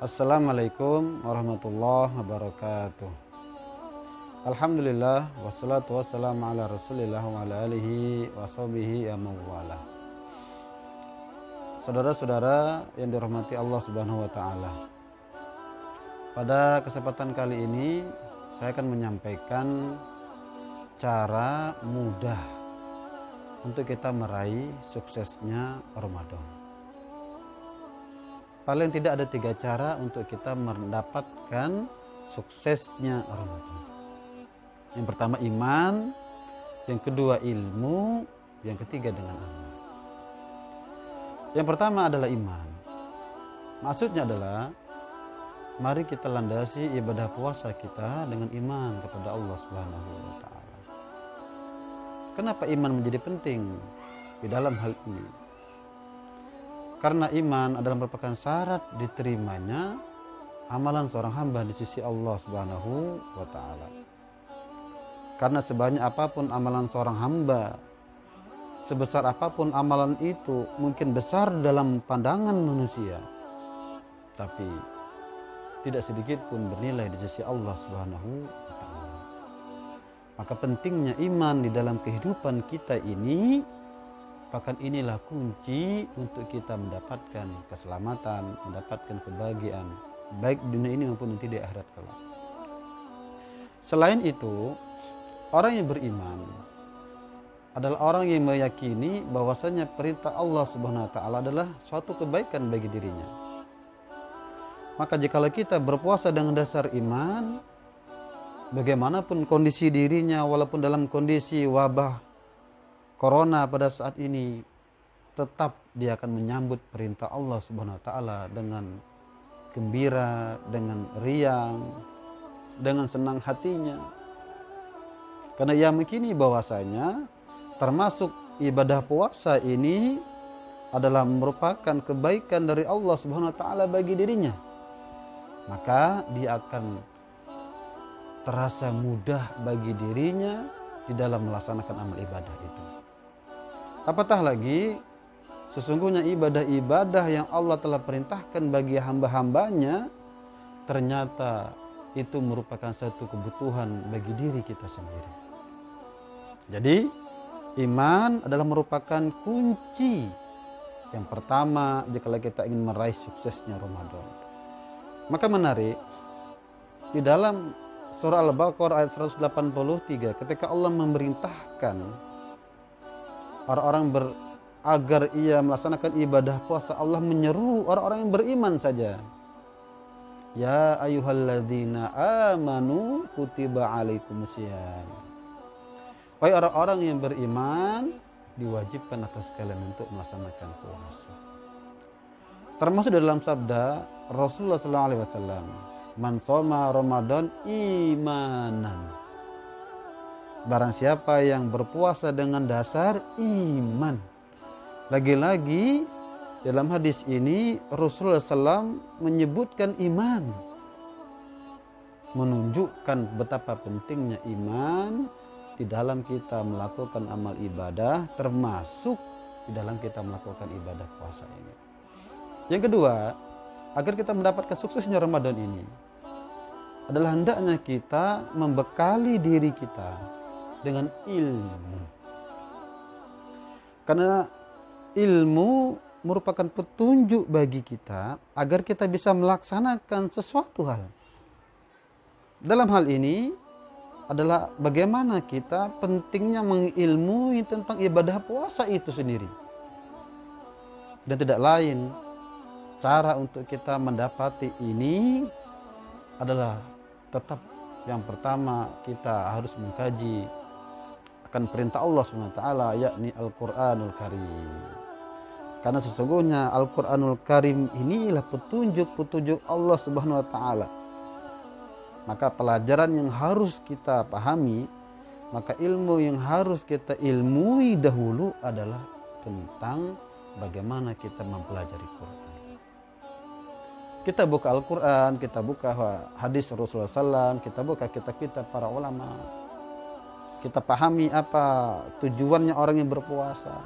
Assalamualaikum warahmatullahi wabarakatuh. Alhamdulillah wassalatu wassalamu ala rasulillah wa ala alihi wa sahbihi ya mawala. Saudara-saudara yang dirahmati Allah subhanahu wa ta'ala, pada kesempatan kali ini saya akan menyampaikan cara mudah untuk kita meraih suksesnya Ramadan. Paling tidak ada 3 cara untuk kita mendapatkan suksesnya Ramadan. Yang pertama iman, yang kedua ilmu, yang ketiga dengan amal. Yang pertama adalah iman. Maksudnya adalah mari kita landasi ibadah puasa kita dengan iman kepada Allah Subhanahu wa taala. Kenapa iman menjadi penting di dalam hal ini? Karena iman adalah merupakan syarat diterimanya amalan seorang hamba di sisi Allah Subhanahu wa taala. Karena sebanyak apapun amalan seorang hamba, sebesar apapun amalan itu mungkin besar dalam pandangan manusia, tapi tidak sedikit pun bernilai di sisi Allah Subhanahu wa taala. Maka pentingnya iman di dalam kehidupan kita ini, bahkan inilah kunci untuk kita mendapatkan keselamatan, mendapatkan kebahagiaan, baik di dunia ini maupun nanti di akhirat kelak. Selain itu, orang yang beriman adalah orang yang meyakini bahwasanya perintah Allah Subhanahu wa taala adalah suatu kebaikan bagi dirinya. Maka jikalau kita berpuasa dengan dasar iman, bagaimanapun kondisi dirinya, walaupun dalam kondisi wabah Corona pada saat ini, tetap dia akan menyambut perintah Allah Subhanahu wa taala dengan gembira, dengan riang, dengan senang hatinya. Karena ia meyakini bahwasanya termasuk ibadah puasa ini adalah merupakan kebaikan dari Allah Subhanahu wa taala bagi dirinya. Maka dia akan terasa mudah bagi dirinya di dalam melaksanakan amal ibadah itu. Apatah lagi, sesungguhnya ibadah-ibadah yang Allah telah perintahkan bagi hamba-hambanya, ternyata itu merupakan satu kebutuhan bagi diri kita sendiri. Jadi, iman adalah merupakan kunci yang pertama jika kita ingin meraih suksesnya Ramadan. Maka menarik, di dalam surah Al-Baqarah ayat 183, ketika Allah memerintahkan orang-orang agar ia melaksanakan ibadah puasa, Allah menyeru orang-orang yang beriman saja. Ya ayyuhalladzina amanu kutiba alaikumusiyam. Wahai orang-orang yang beriman, diwajibkan atas kalian untuk melaksanakan puasa. Termasuk dalam sabda Rasulullah SAW, man shoma Ramadan imanan. Barang siapa yang berpuasa dengan dasar iman. Lagi-lagi dalam hadis ini Rasulullah SAW menyebutkan iman, menunjukkan betapa pentingnya iman di dalam kita melakukan amal ibadah, termasuk di dalam kita melakukan ibadah puasa ini. Yang kedua, agar kita mendapatkan suksesnya Ramadan ini adalah hendaknya kita membekali diri kita dengan ilmu. Karena ilmu merupakan petunjuk bagi kita agar kita bisa melaksanakan sesuatu hal. Dalam hal ini adalah bagaimana kita pentingnya mengilmui tentang ibadah puasa itu sendiri. Dan tidak lain, cara untuk kita mendapati ini adalah tetap yang pertama kita harus mengkaji akan perintah Allah SWT, yakni Al-Quranul Karim. Karena sesungguhnya Al-Quranul Karim inilah petunjuk-petunjuk Allah Subhanahu wa taala. Maka pelajaran yang harus kita pahami, maka ilmu yang harus kita ilmui dahulu adalah tentang bagaimana kita mempelajari Quran. Kita buka Al-Quran, kita buka hadis Rasulullah SAW, kita buka kitab-kitab para ulama. Kita pahami apa tujuannya orang yang berpuasa,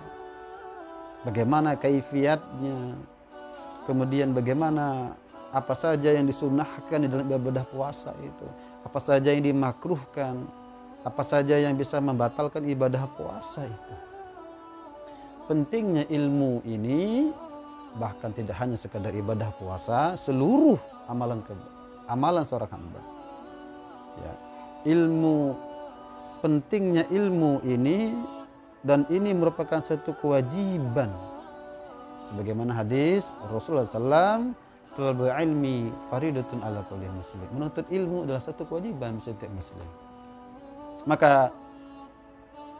bagaimana kaifiatnya, kemudian bagaimana apa saja yang disunahkan di dalam ibadah puasa itu, apa saja yang dimakruhkan, apa saja yang bisa membatalkan ibadah puasa itu. Pentingnya ilmu ini bahkan tidak hanya sekadar ibadah puasa, seluruh amalan seorang hamba. Ya, pentingnya ilmu ini, dan ini merupakan satu kewajiban. Sebagaimana hadis Rasulullah SAW, talabul ilmi faridatun ala kulli muslim. Menuntut ilmu adalah satu kewajiban setiap muslim. Maka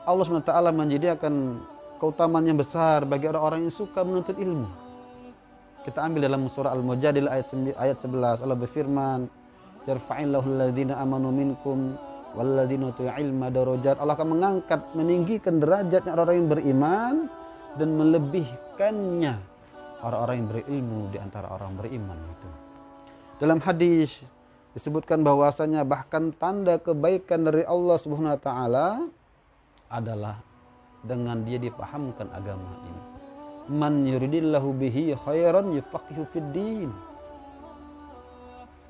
Allah SWT menjadikan keutamaan yang besar bagi orang-orang yang suka menuntut ilmu. Kita ambil dalam surah Al-Mujadil ayat 11, Allah berfirman, yarfa'illahu alladhina amanu minkum walladzina utul ilma darajat. Allah akan mengangkat, meninggikan derajatnya orang-orang yang beriman dan melebihkannya orang-orang yang berilmu di antara orang beriman itu. Dalam hadis disebutkan bahwasanya bahkan tanda kebaikan dari Allah Subhanahu wa taala adalah dengan dia dipahamkan agama ini. Man yuridillahu bihi khairan yufaqihu fid din.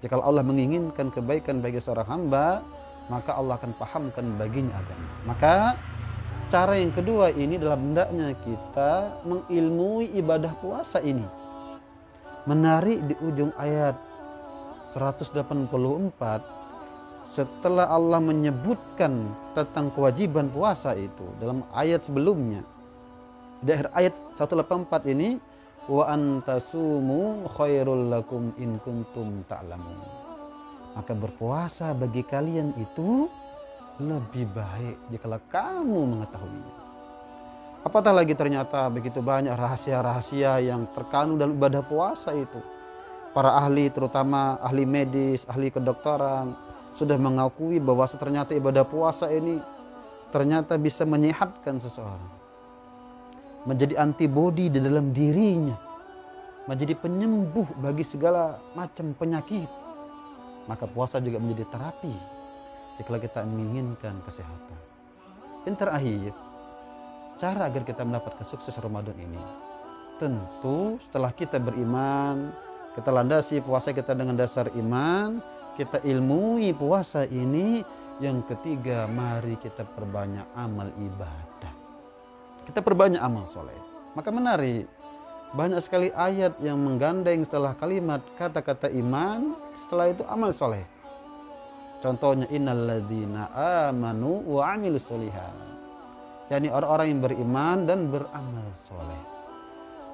Jika Allah menginginkan kebaikan bagi seorang hamba, maka Allah akan pahamkan baginya agama. Maka cara yang kedua ini dalam hendaknya kita mengilmui ibadah puasa ini. Menarik di ujung ayat 184, setelah Allah menyebutkan tentang kewajiban puasa itu dalam ayat sebelumnya, di akhir ayat 184 ini, wa antasumu khairul lakum in kuntum ta'lamun. Maka berpuasa bagi kalian itu lebih baik jika kamu mengetahuinya. Apatah lagi ternyata begitu banyak rahasia-rahasia yang terkandung dalam ibadah puasa itu. Para ahli, terutama ahli medis, ahli kedokteran, sudah mengakui bahwa ternyata ibadah puasa ini ternyata bisa menyehatkan seseorang, menjadi antibodi di dalam dirinya, menjadi penyembuh bagi segala macam penyakit. Maka puasa juga menjadi terapi jika kita menginginkan kesehatan. Yang terakhir, cara agar kita mendapatkan sukses Ramadan ini, tentu setelah kita beriman, kita landasi puasa kita dengan dasar iman, kita ilmui puasa ini. Yang ketiga, mari kita perbanyak amal ibadah. Kita perbanyak amal soleh. Maka menarik, banyak sekali ayat yang menggandeng setelah kalimat kata-kata iman, setelah itu amal soleh. Contohnya, innalladzina amanu wa amilus solihat. yakni orang-orang yang beriman dan beramal soleh.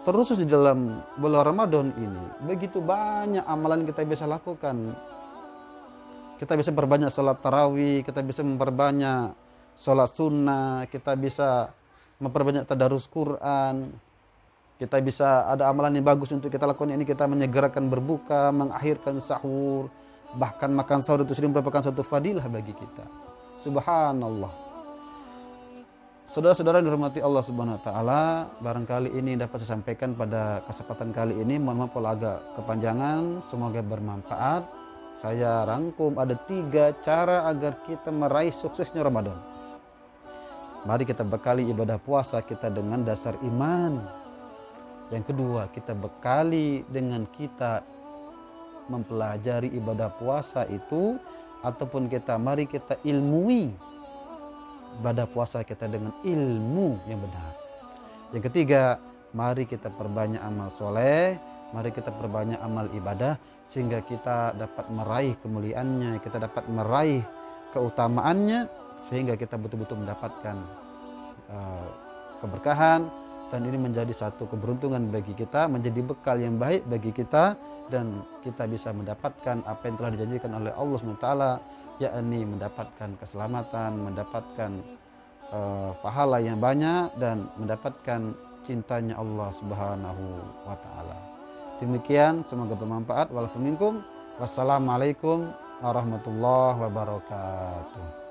Terus di dalam bulan Ramadan ini begitu banyak amalan kita bisa lakukan. Kita bisa memperbanyak sholat tarawih, kita bisa memperbanyak sholat sunnah, kita bisa memperbanyak tadarus Quran, kita bisa ada amalan yang bagus untuk kita lakukan, ini kita menyegerakan berbuka, mengakhirkan sahur, bahkan makan sahur itu sendiri merupakan satu fadilah bagi kita. Subhanallah. Saudara-saudara yang dirahmati Allah Subhanahu wa taala, barangkali ini dapat saya sampaikan pada kesempatan kali ini. Mohon maaf kalau agak kepanjangan, semoga bermanfaat. Saya rangkum ada 3 cara agar kita meraih suksesnya Ramadan. Mari kita bekali ibadah puasa kita dengan dasar iman. Yang kedua, kita bekali dengan kita mempelajari ibadah puasa itu, ataupun mari kita ilmui ibadah puasa kita dengan ilmu yang benar. Yang ketiga, mari kita perbanyak amal soleh, mari kita perbanyak amal ibadah, sehingga kita dapat meraih kemuliaannya, kita dapat meraih keutamaannya, sehingga kita betul-betul mendapatkan keberkahan, dan ini menjadi satu keberuntungan bagi kita, menjadi bekal yang baik bagi kita, dan kita bisa mendapatkan apa yang telah dijanjikan oleh Allah SWT, yakni mendapatkan keselamatan, mendapatkan pahala yang banyak, dan mendapatkan cintanya Allah Subhanahu wa taala. Demikian, semoga bermanfaat. Walafu minkum. Wassalamualaikum warahmatullahi wabarakatuh.